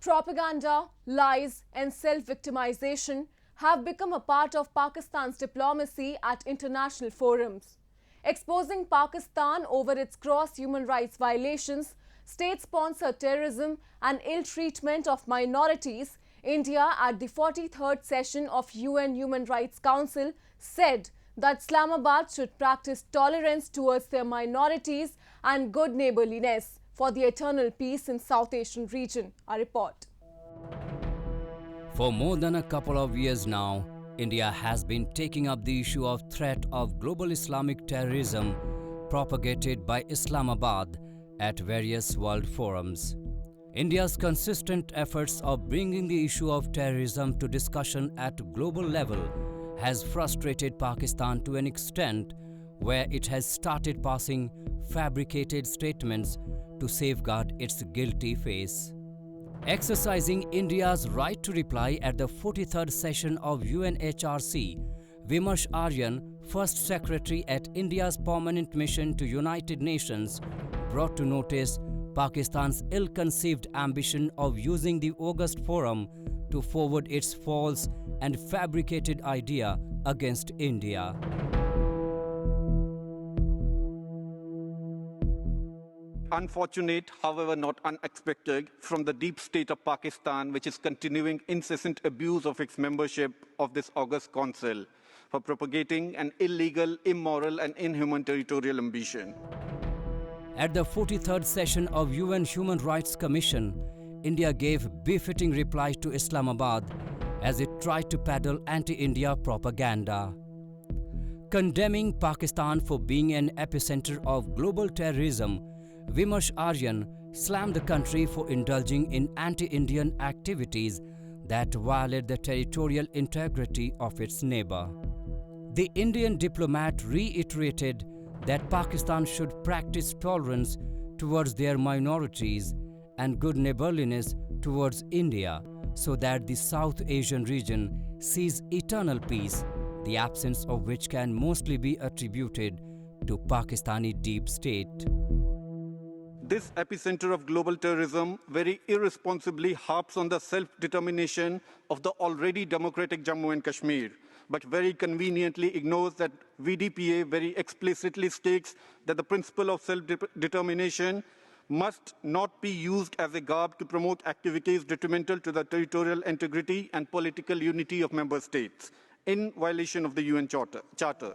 Propaganda, lies and self-victimization have become a part of Pakistan's diplomacy at international forums. Exposing Pakistan over its gross human rights violations, state-sponsored terrorism and ill-treatment of minorities, India at the 43rd session of UN Human Rights Council said that Islamabad should practice tolerance towards their minorities and good neighborliness for the eternal peace in South Asian region. A report. For more than a couple of years now, India has been taking up the issue of threat of global Islamic terrorism propagated by Islamabad at various world forums. India's consistent efforts of bringing the issue of terrorism to discussion at global level has frustrated Pakistan to an extent where it has started passing fabricated statements to safeguard its guilty face. Exercising India's right to reply at the 43rd session of UNHRC, Vimash Aryan, first secretary at India's permanent mission to United Nations, brought to notice Pakistan's ill-conceived ambition of using the August forum to forward its false and fabricated idea against India. Unfortunate, however not unexpected, from the deep state of Pakistan, which is continuing incessant abuse of its membership of this August Council for propagating an illegal, immoral and inhuman territorial ambition. At the 43rd session of UN Human Rights Commission, India gave befitting reply to Islamabad as it tried to peddle anti-India propaganda. Condemning Pakistan for being an epicenter of global terrorism, Vimash Aryan slammed the country for indulging in anti-Indian activities that violate the territorial integrity of its neighbor. The Indian diplomat reiterated that Pakistan should practice tolerance towards their minorities and good neighborliness towards India so that the South Asian region sees eternal peace, the absence of which can mostly be attributed to Pakistani deep state. This epicenter of global terrorism very irresponsibly harps on the self-determination of the already democratic Jammu and Kashmir, but very conveniently ignores that VDPA very explicitly states that the principle of self-determination must not be used as a garb to promote activities detrimental to the territorial integrity and political unity of member states, in violation of the UN Charter.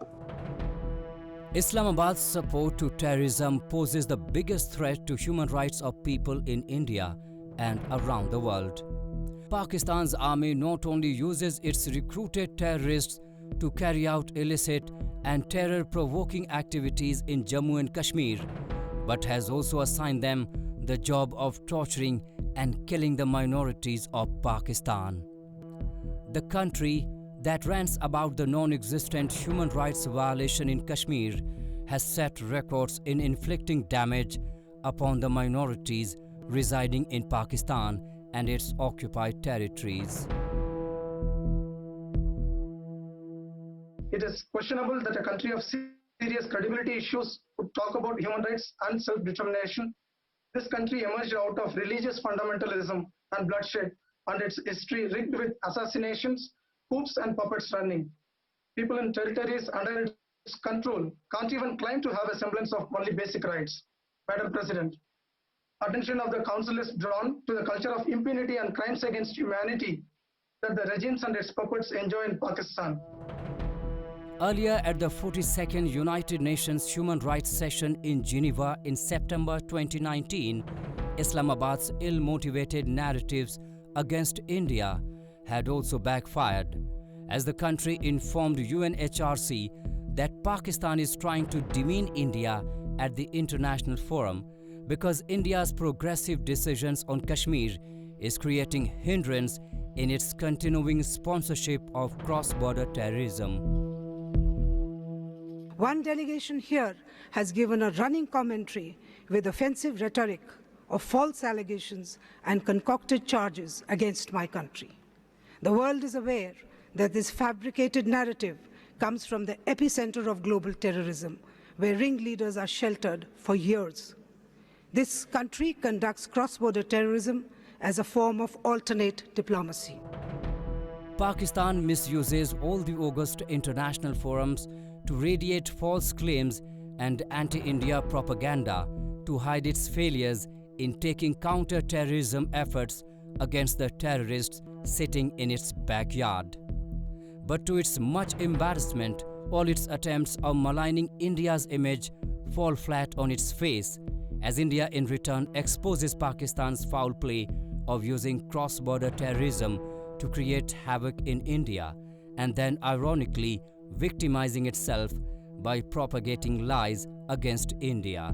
Islamabad's support to terrorism poses the biggest threat to human rights of people in India and around the world. Pakistan's army not only uses its recruited terrorists to carry out illicit and terror-provoking activities in Jammu and Kashmir, but has also assigned them the job of torturing and killing the minorities of Pakistan. The country that rants about the non-existent human rights violation in Kashmir has set records in inflicting damage upon the minorities residing in Pakistan and its occupied territories. It is questionable that a country of serious credibility issues would talk about human rights and self-determination. This country emerged out of religious fundamentalism and bloodshed, and its history rigged with assassinations, coups and puppets running. People in territories under its control can't even claim to have a semblance of only basic rights. Madam President, attention of the Council is drawn to the culture of impunity and crimes against humanity that the regimes and its puppets enjoy in Pakistan. Earlier at the 42nd United Nations Human Rights Session in Geneva in September 2019, Islamabad's ill-motivated narratives against India had also backfired, as the country informed UNHRC that Pakistan is trying to demean India at the international forum because India's progressive decisions on Kashmir is creating hindrance in its continuing sponsorship of cross-border terrorism. One delegation here has given a running commentary with offensive rhetoric of false allegations and concocted charges against my country. The world is aware that this fabricated narrative comes from the epicenter of global terrorism, where ringleaders are sheltered for years. This country conducts cross-border terrorism as a form of alternate diplomacy. Pakistan misuses all the august international forums to radiate false claims and anti-India propaganda to hide its failures in taking counter-terrorism efforts against the terrorists sitting in its backyard. But to its much embarrassment, all its attempts of maligning India's image fall flat on its face, as India in return exposes Pakistan's foul play of using cross-border terrorism to create havoc in India, and then ironically victimizing itself by propagating lies against India.